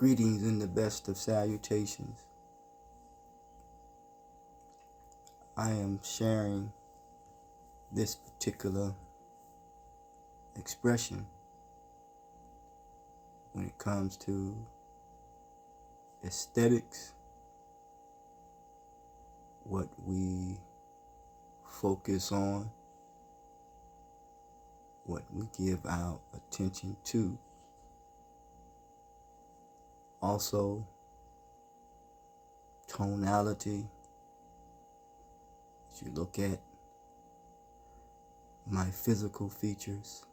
Greetings and the best of salutations. I am sharing this particular expression when it comes to aesthetics, what we focus on, what we give our attention to. Also, tonality. As you look at my physical features,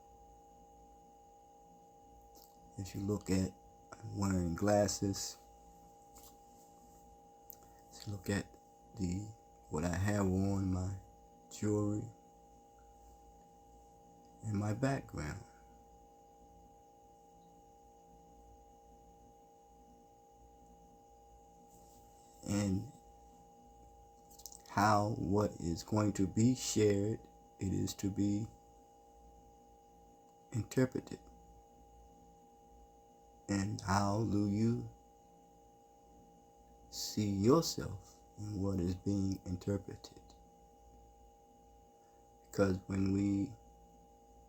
as you look at I'm wearing glasses, as you look at what I have on, my jewelry, and my background. And how what is going to be shared, it is to be interpreted. And how do you see yourself in what is being interpreted? Because when we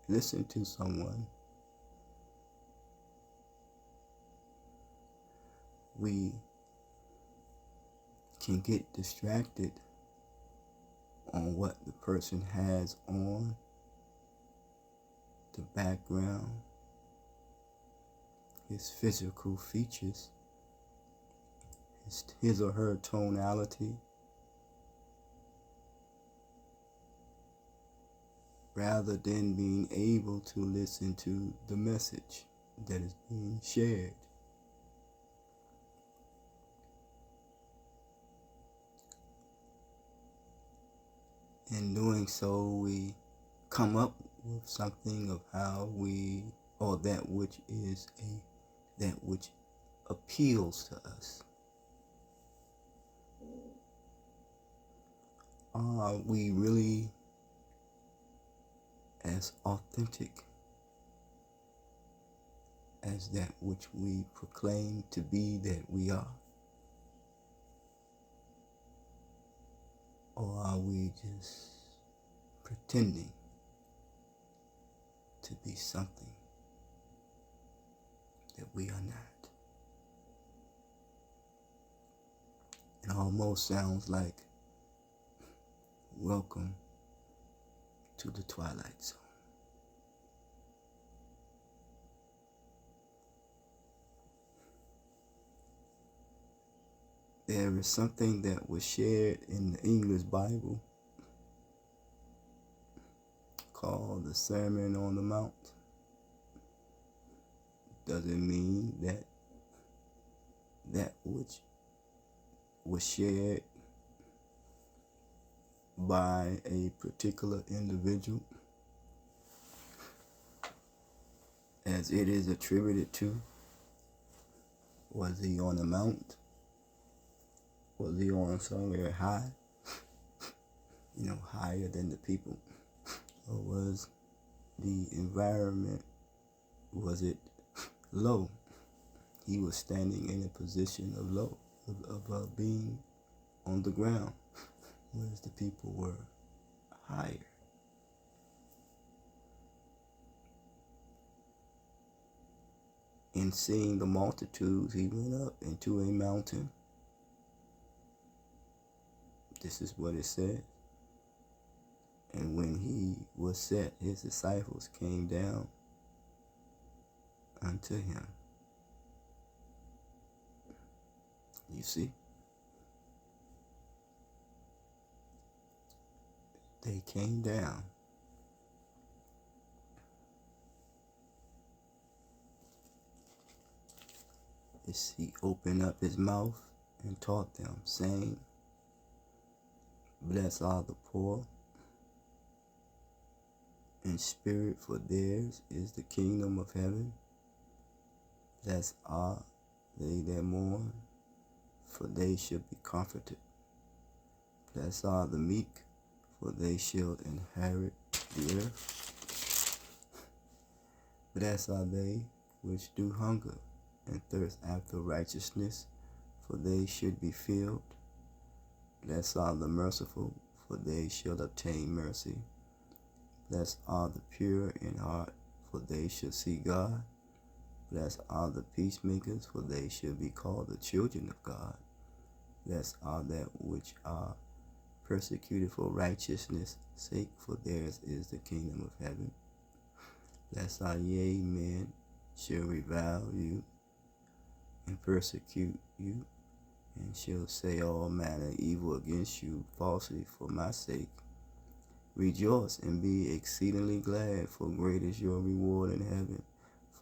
listen to someone, we can get distracted on what the person has on, the background, his physical features, his or her tonality, rather than being able to listen to the message that is being shared. In doing so, we come up with something of how we, or that which appeals to us. Are we really as authentic as that which we proclaim to be that we are? Or are we just pretending to be something that we are not? It almost sounds like welcome to the Twilight Zone. There is something that was shared in the English Bible called the Sermon on the Mount. Doesn't mean that which was shared by a particular individual as it is attributed to. Was he on the mount? Was he on somewhere high? Higher than the people? Or was the environment, was it low? He was standing in a position of low, of being on the ground, whereas the people were higher. In seeing the multitudes, he went up into a mountain. This is what it said. And when he was set, his disciples came down unto him. You see? They came down. He opened up his mouth and taught them, saying, Blessed are the poor in spirit, for theirs is the kingdom of heaven. Blessed are they that mourn, for they shall be comforted. Blessed are the meek, for they shall inherit the earth. Blessed are they which do hunger and thirst after righteousness, for they should be filled. Blessed are the merciful, for they shall obtain mercy. Blessed are the pure in heart, for they shall see God. Blessed are the peacemakers, for they shall be called the children of God. Blessed are that which are persecuted for righteousness' sake, for theirs is the kingdom of heaven. Blessed are ye, men shall revile you and persecute you, and shall say all manner of evil against you falsely for my sake. Rejoice and be exceedingly glad, for great is your reward in heaven.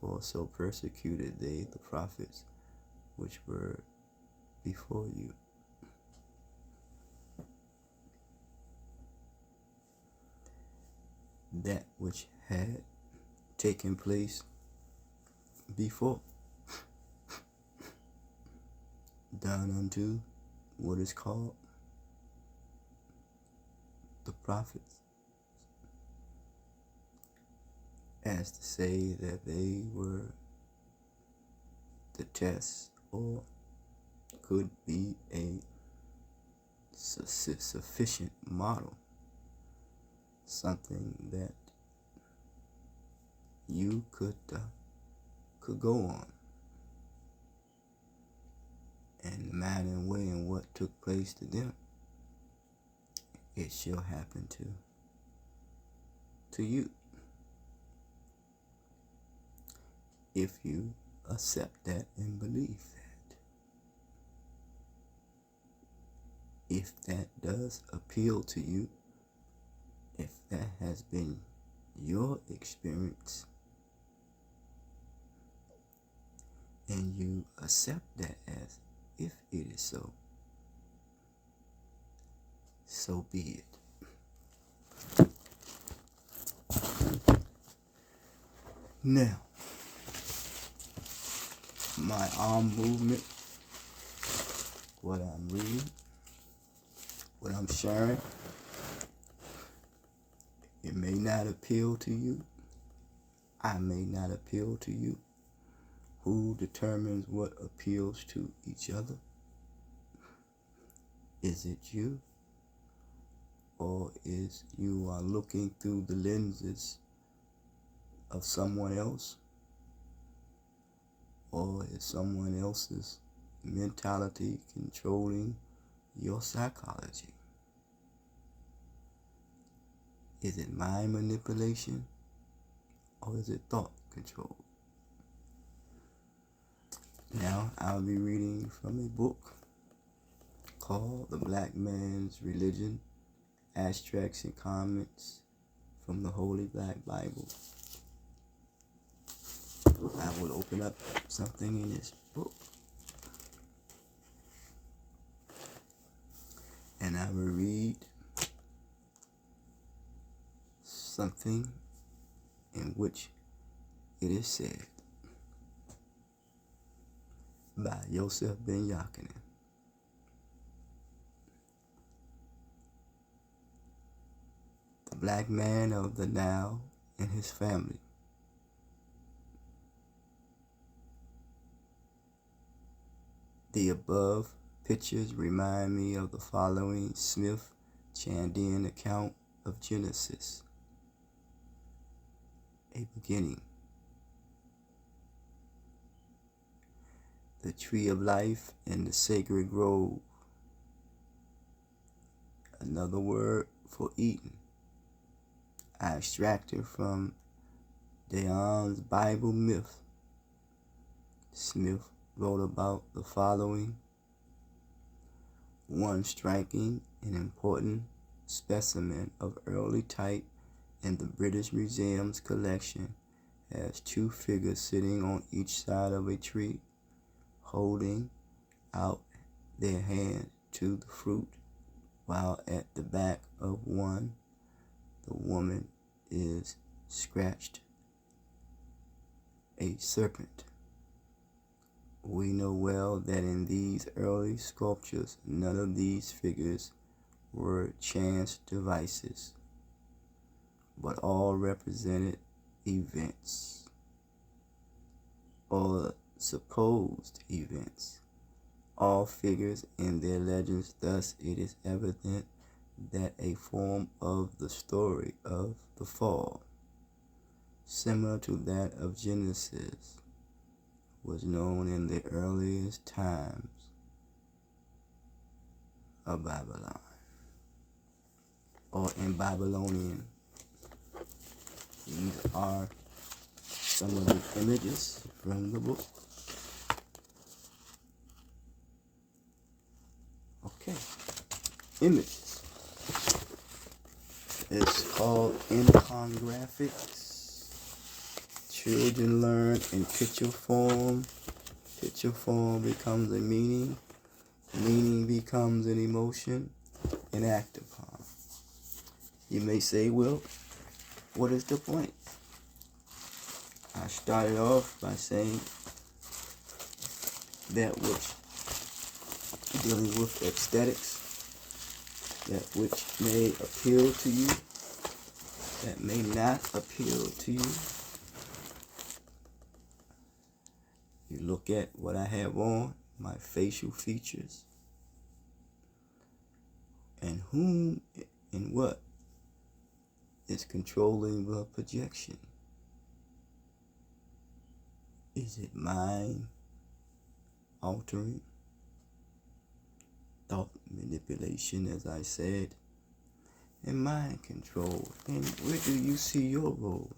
For so persecuted they the prophets which were before you. That which had taken place before, done unto what is called the prophets, as to say that they were the test, or could be a sufficient model, something that you could go on, and the manner and way and what took place to them, it shall happen to you, if you accept that and believe that. If that does appeal to you, if that has been your experience, and you accept that as if it is so, so be it. Now, my arm movement, what I'm reading, what I'm sharing, it may not appeal to you. I may not appeal to you. Who determines what appeals to each other? Is it you? Or is you are looking through the lenses of someone else? Or is someone else's mentality controlling your psychology? Is it mind manipulation, or is it thought control? Now I'll be reading from a book called The Black Man's Religion, Extracts and Comments from the Holy Black Bible. I will open up something in this book, and I will read something in which it is said by Yosef Ben Yakinen. The black man of the Nile and his family. The above pictures remind me of the following Smith-Chandin account of Genesis. A beginning. The tree of life and the sacred grove. Another word for Eden. I extracted from Deon's Bible Myth. Smith wrote about the following. One striking and important specimen of early type in the British Museum's collection has two figures sitting on each side of a tree, holding out their hand to the fruit, while at the back of one, the woman is scratched a serpent. We know well that in these early sculptures, none of these figures were chance devices, but all represented events or supposed events, all figures in their legends. Thus it is evident that a form of the story of the fall, similar to that of Genesis, was known in the earliest times of Babylon, or in Babylonian. These are some of the images from the book. Okay, images. It's called infographics. Children learn in picture form. Picture form becomes a meaning. Meaning becomes an emotion and act upon. You may say, well, what is the point? I started off by saying that which dealing with aesthetics, that which may appeal to you, that may not appeal to you. You look at what I have on, my facial features, and whom and what is controlling the projection. Is it mind altering, thought manipulation, as I said, and mind control? And where do you see your role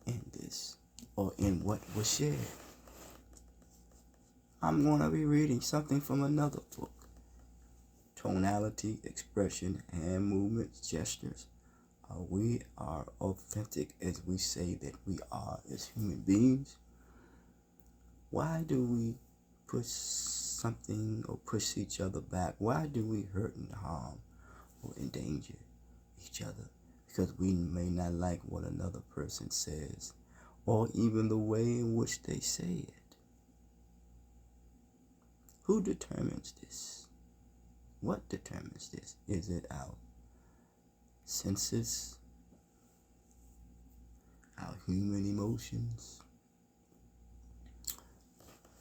in this, or in what was shared? I'm going to be reading something from another book. Tonality, expression, hand movements, gestures. We are authentic as we say that we are as human beings. Why do we push something or push each other back? Why do we hurt and harm or endanger each other? Because we may not like what another person says, or even the way in which they say it. Who determines this? What determines this? Is it our senses, our human emotions?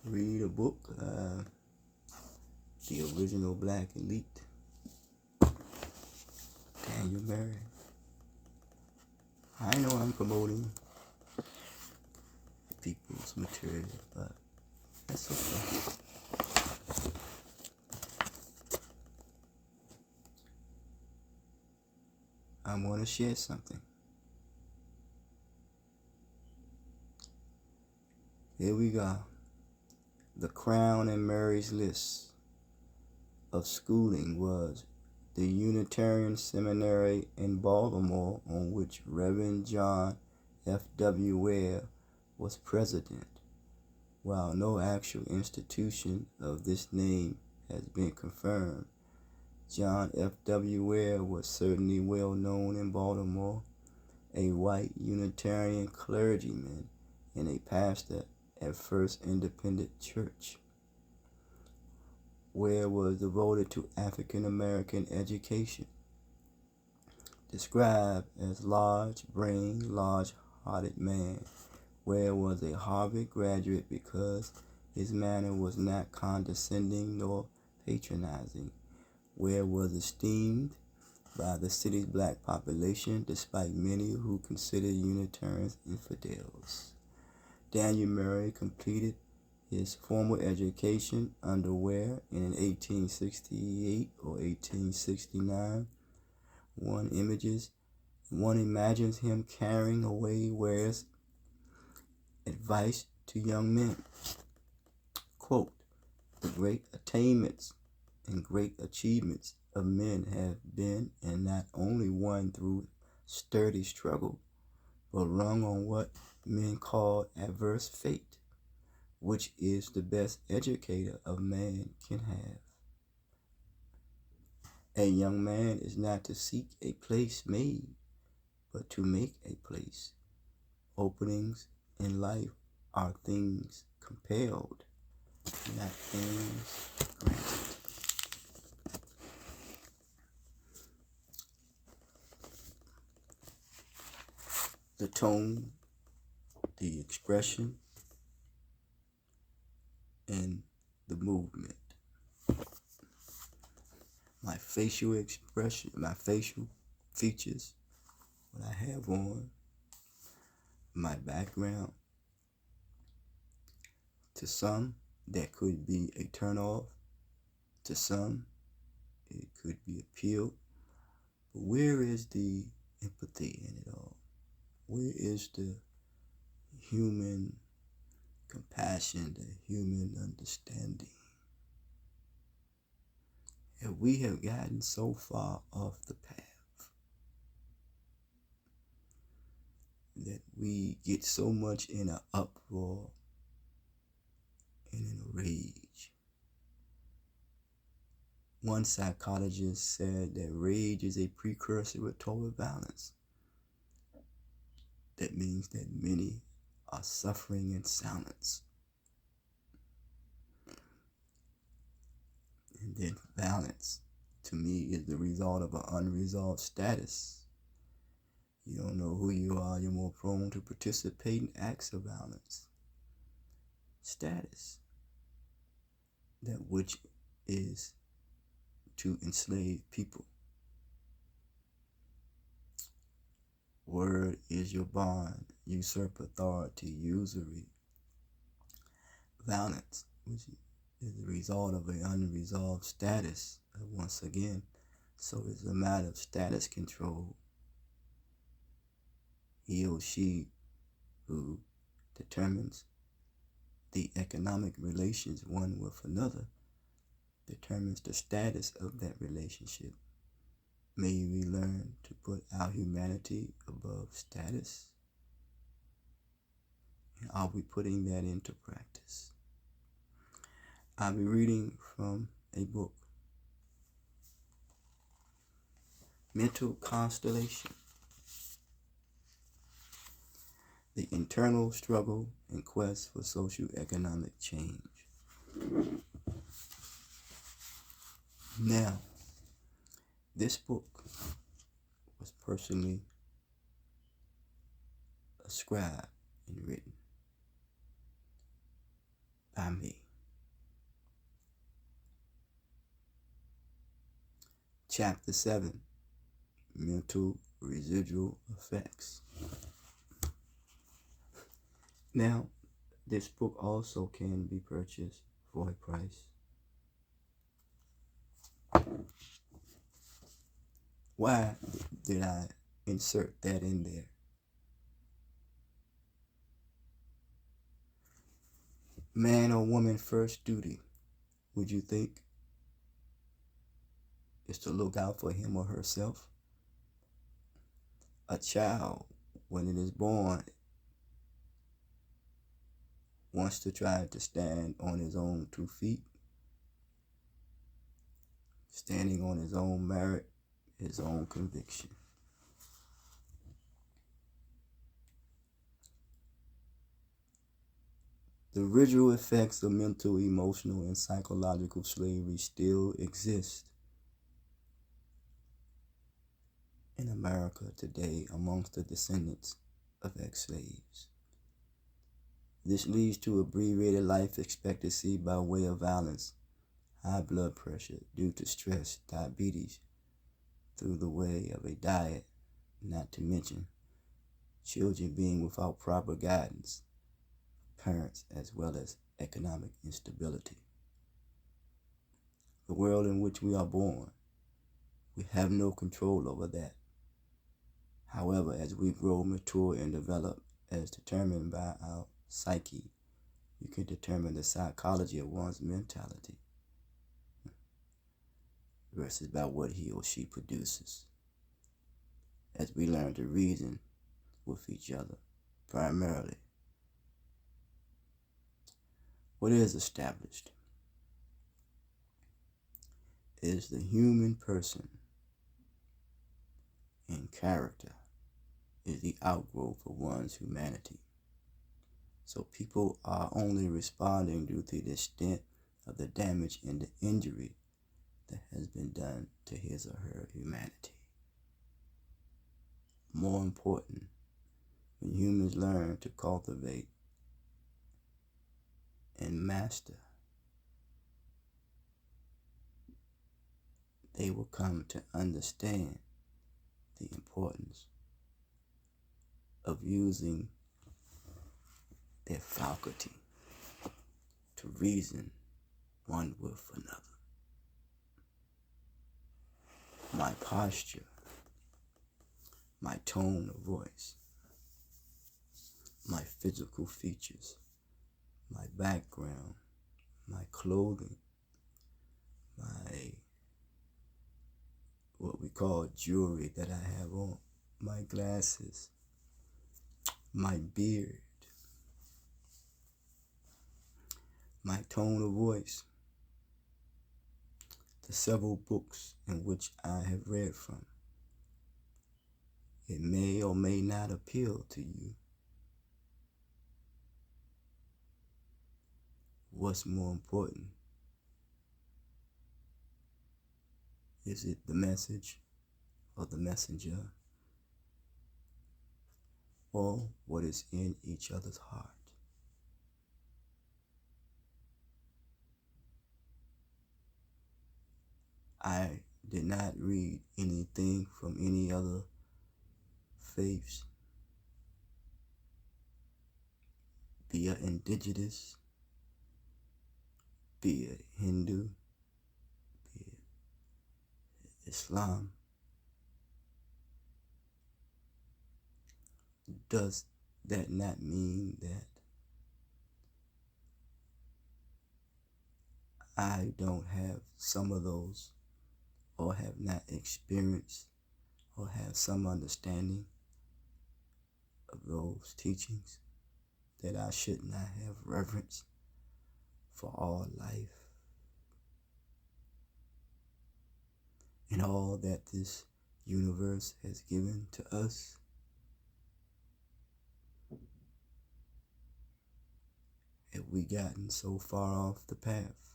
Read a book, The Original Black Elite, Daniel Murray. I know I'm promoting people's material, but that's okay. I want to share something. Here we go. The Crown and Mary's list of schooling was the Unitarian Seminary in Baltimore, on which Reverend John F.W. Ware was president. While no actual institution of this name has been confirmed, John F.W. Ware was certainly well known in Baltimore, a white Unitarian clergyman and a pastor at First Independent Church. Ware was devoted to African American education. Described as large-brained, large-hearted man, Ware was a Harvard graduate because his manner was not condescending nor patronizing. Ware was esteemed by the city's black population, despite many who considered Unitarians infidels. Daniel Murray completed his formal education under Ware in 1868 or 1869. One imagines him carrying away Ware's advice to young men. Quote, "The great attainments and great achievements of men have been and not only won through sturdy struggle, but rung on what men call adverse fate, which is the best educator a man can have. A young man is not to seek a place made, but to make a place. Openings in life are things compelled, not things granted." The tone, the expression, in the movement. My facial expression, my facial features, what I have on, my background. To some, that could be a turnoff. To some, it could be appeal. But where is the empathy in it all? Where is the human compassion, the human understanding? And we have gotten so far off the path that we get so much in an uproar and in a rage. One psychologist said that rage is a precursor of total violence. That means that many are suffering in silence. And then violence, to me, is the result of an unresolved status. You don't know who you are, you're more prone to participate in acts of violence. Status, that which is to enslave people. Word is your bond, usurp authority, usury. Violence, which is the result of an unresolved status. Once again, so it's a matter of status control. He or she who determines the economic relations one with another determines the status of that relationship. May we learn to put our humanity above status? And are we putting that into practice? I'll be reading from a book, Mental Constellation: The Internal Struggle and Quest for Socioeconomic Change. Now, this book was personally ascribed and written by me. Chapter 7, Mental Residual Effects. Now, this book also can be purchased for a price. Why did I insert that in there? Man or woman first duty, would you think, is to look out for him or herself? A child, when it is born, wants to try to stand on his own 2 feet, standing on his own merit, his own conviction. The residual effects of mental, emotional, and psychological slavery still exist in America today amongst the descendants of ex-slaves. This leads to abbreviated life expectancy by way of violence, high blood pressure due to stress, diabetes through the way of a diet, not to mention children being without proper guidance, parents, as well as economic instability. The world in which we are born, we have no control over that. However, as we grow, mature, and develop, as determined by our psyche, you can determine the psychology of one's mentality versus by what he or she produces. As we learn to reason with each other, primarily, what is established is the human person in character is the outgrowth of one's humanity. So people are only responding due to the extent of the damage and the injury that has been done to his or her humanity. More important, when humans learn to cultivate and master they will come to understand the importance of using their faculty to reason one with another. My posture, my tone of voice, my physical features, my background, my clothing, my what we call jewelry that I have on, my glasses, my beard, my tone of voice, the several books in which I have read from. It may or may not appeal to you. What's more important? Is it the message or the messenger, or what is in each other's heart? I did not read anything from any other faiths, be it indigenous, be it Hindu, be it Islam. Does that not mean that I don't have some of those, or have not experienced, or have some understanding of those teachings, that I should not have reverence for all life and all that this universe has given to us? Have we gotten so far off the path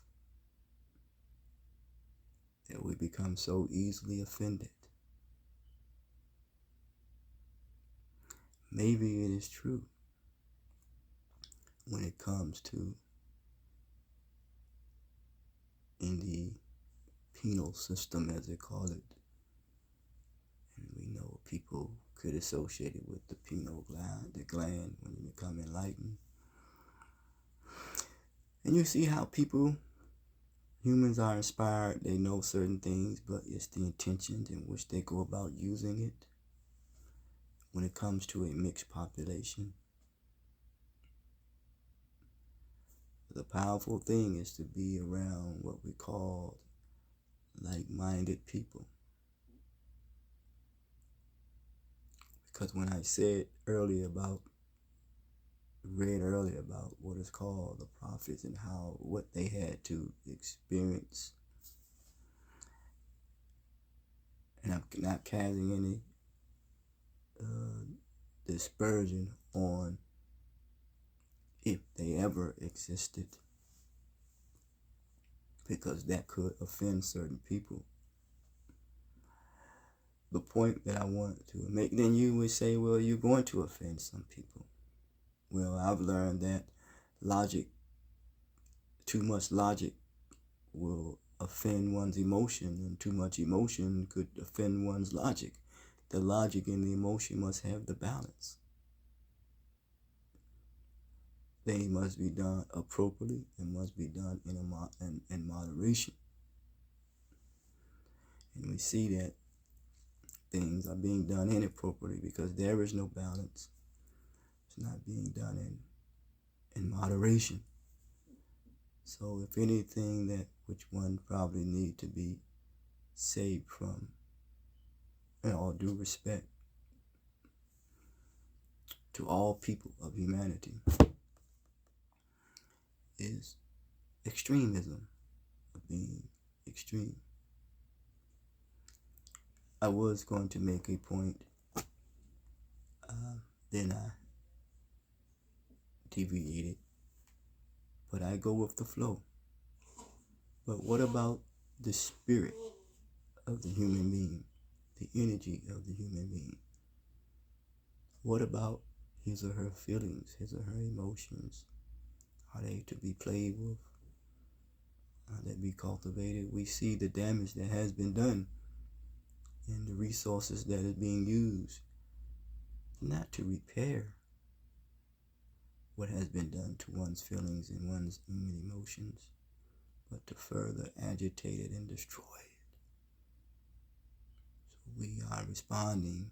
that we become so easily offended? Maybe it is true when it comes to in the penal system, as they call it. And we know people could associate it with the pineal gland when you become enlightened. And you see how humans are inspired. They know certain things, but it's the intentions in which they go about using it. When it comes to a mixed population, the powerful thing is to be around what we call like-minded people. Because when I read earlier about what is called the prophets and what they had to experience, and I'm not casting any dispersion on if they ever existed, because that could offend certain people. The point that I want to make, then you would say, well, you're going to offend some people. Well, I've learned that too much logic will offend one's emotion, and too much emotion could offend one's logic. The logic and the emotion must have the balance. They must be done appropriately and must be done in moderation. And we see that things are being done inappropriately because there is no balance. It's not being done in moderation. So if anything, that which one probably need to be saved from, in all due respect to all people of humanity, is extremism, of being extreme. I was going to make a point, then I deviated, but I go with the flow. But what about the spirit of the human being, the energy of the human being? What about his or her feelings, his or her emotions? Are they to be played with? that we cultivated, we see the damage that has been done and the resources that is being used not to repair what has been done to one's feelings and one's human emotions, but to further agitate it and destroy it. So we are responding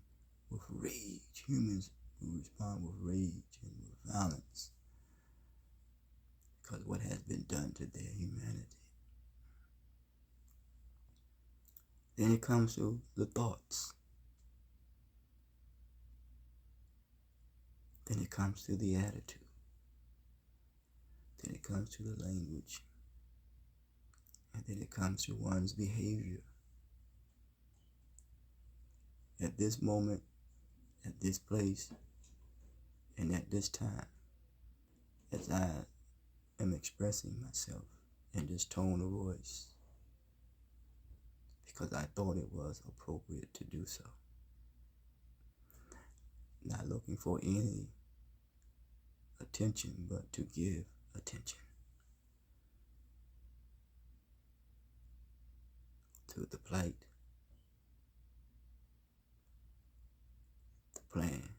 with rage. Humans who respond with rage and with violence because what has been done to their humanity. Then it comes to the thoughts. Then it comes to the attitude. Then it comes to the language. And then it comes to one's behavior. At this moment, at this place, and at this time, as I am expressing myself in this tone of voice, because I thought it was appropriate to do so. Not looking for any attention, but to give attention to the plight, the plan,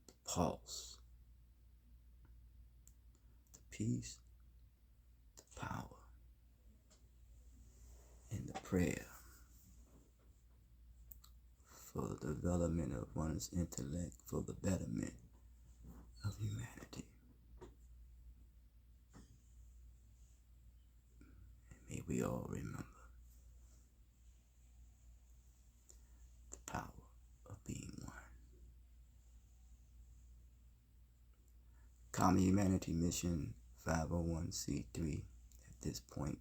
the pulse, the peace, the power, and the prayer for the development of one's intellect, for the betterment of humanity. And may we all remember the power of being one. Common Humanity Mission 501c3 at this point.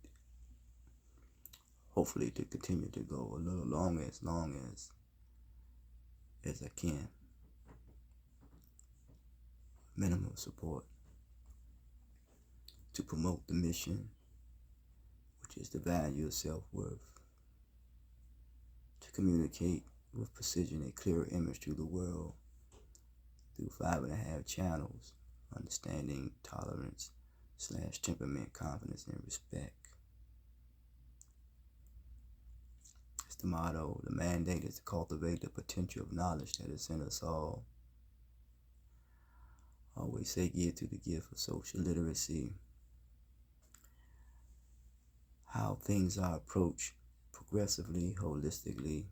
Hopefully to continue to go a little longer, as long as I can. Minimal support to promote the mission, which is the value of self-worth, to communicate with precision a clearer image to the world through 5.5 channels: understanding, tolerance, / temperament, confidence, and respect. It's the motto. The mandate is to cultivate the potential of knowledge that is in us all. I always say give to the gift of social literacy. How things are approached progressively, holistically,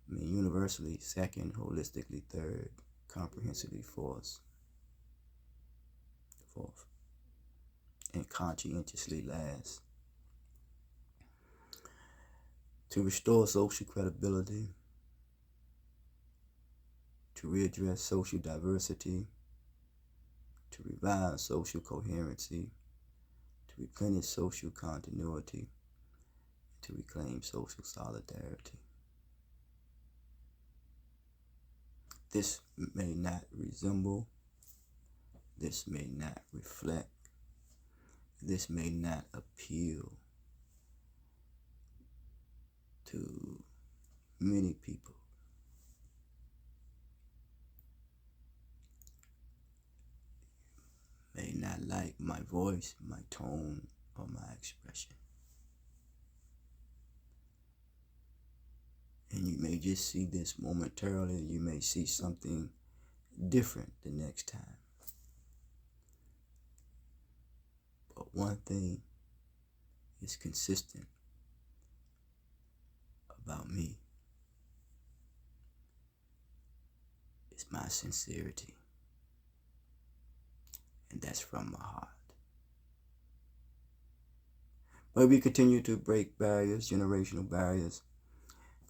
universally, second, holistically, third, comprehensively, fourth, and conscientiously last. To restore social credibility, to readdress social diversity, to revive social coherency, to replenish social continuity, to reclaim social solidarity. This may not resemble, this may not reflect, this may not appeal to many people. May not like my voice, my tone, or my expression. And you may just see this momentarily. You may see something different the next time. But one thing is consistent about me. It's my sincerity. And that's from my heart. But we continue to break barriers, generational barriers,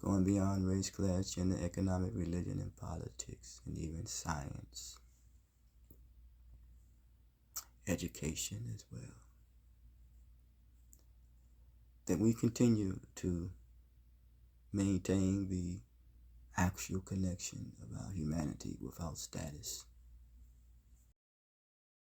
going beyond race, class, gender, economic, religion, and politics, and even science, education as well. That we continue to maintain the actual connection of our humanity without status.